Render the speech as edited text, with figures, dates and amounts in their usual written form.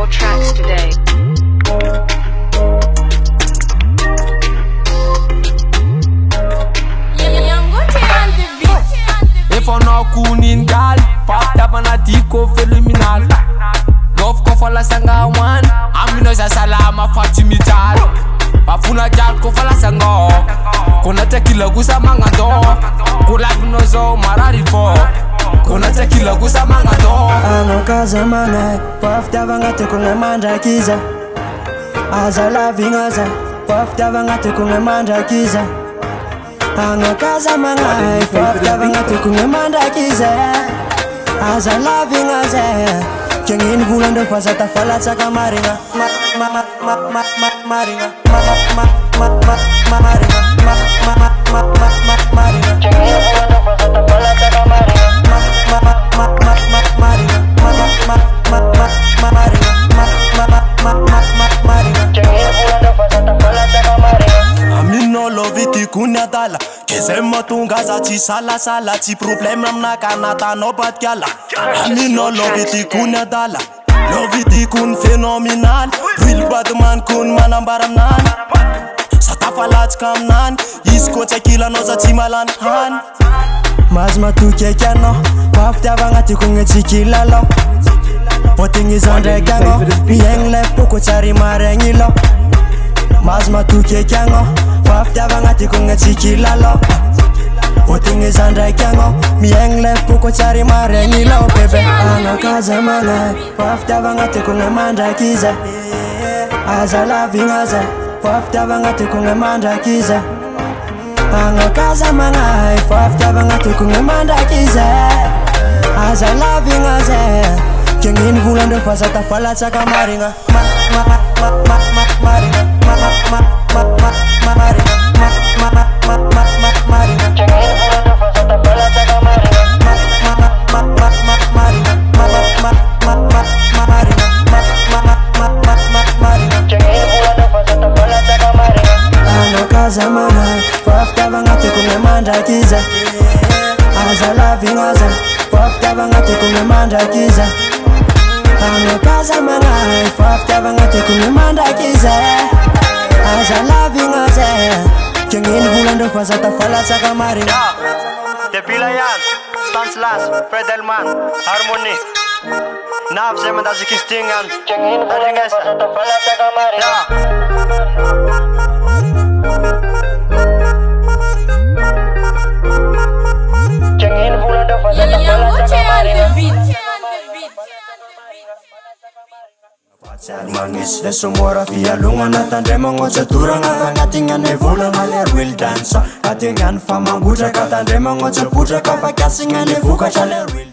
your tracks today. If I'm not kunin gal, pop up on a tico phenomenal. Love kofala sanga one, amino za salama fatimital. Bafuna gal kofala sanga, kona tequila gusa mangado, kula binozo marari fo, kona tequila gusa mangado. K'Aza magnahy, pafitiavagna tiako gny mandrakiza. Aza lavignaza, pafitiavagna tiako gny mandrakiza. K'Aza magnahy, pafitiavagna tiako gny mandrakiza. Aza lavignaza, kegniny volandreo fa za tafalatsaka marigna. Marigna, marigna. Amino lovity kunya dala kezema tunga za tsy salasala tsy problème aminaka natanao patkiala. Amino lovity kunya dala lovity kun phénoménal real badman kun manambara aminany sa tafalatsika aminany izy koa tsy akilanao za tsy malany hany. Mazy matoky eky anao, pafitiavagna tiako gny tsy kilalao. Voatigny iza ndraiky anao, miaigny lay poko tsary maraigny ilao. Mazy matoky eky anao, pafitiavagna tiako gny tsy kilalao. Voatigny iza ndraiky anao, miaigny lay poko tsary maraigny ilao bebe. K'Aza magnahy, pafitiavagna tiako gny mandrakiza. Aza lavignaza, pafitiavagna tiako gny mandrakiza. K'Aza magnahy, pafitiavagna tiako gny mandrakiza. Aza lavignaza, kegniny volandreo fa za tafalatsaka marigna. K'Aza magnahy, pafitiavagna tiako gny mandrakiza. Aza lavignaza, pafitiavagna tiako gny mandrakiza. K'Aza magnahy, pafitiavagna tiako gny mandrakiza. Aza lavignaza, kegniny volandreo fa za tafalatsaka marigna. Debila yan, Stanislas, XFredel Man, Harmony Nav zay mandazy kistingan Aringesa Kegniny volandreo fa za tafalatsaka marigna. Magnisy le somora fialogna natandray magnoatra toragna agnatigna volagna le real dance. Ategnany fa mangotraka tandray magnoatra potraka fa kasigna le vokatra le real.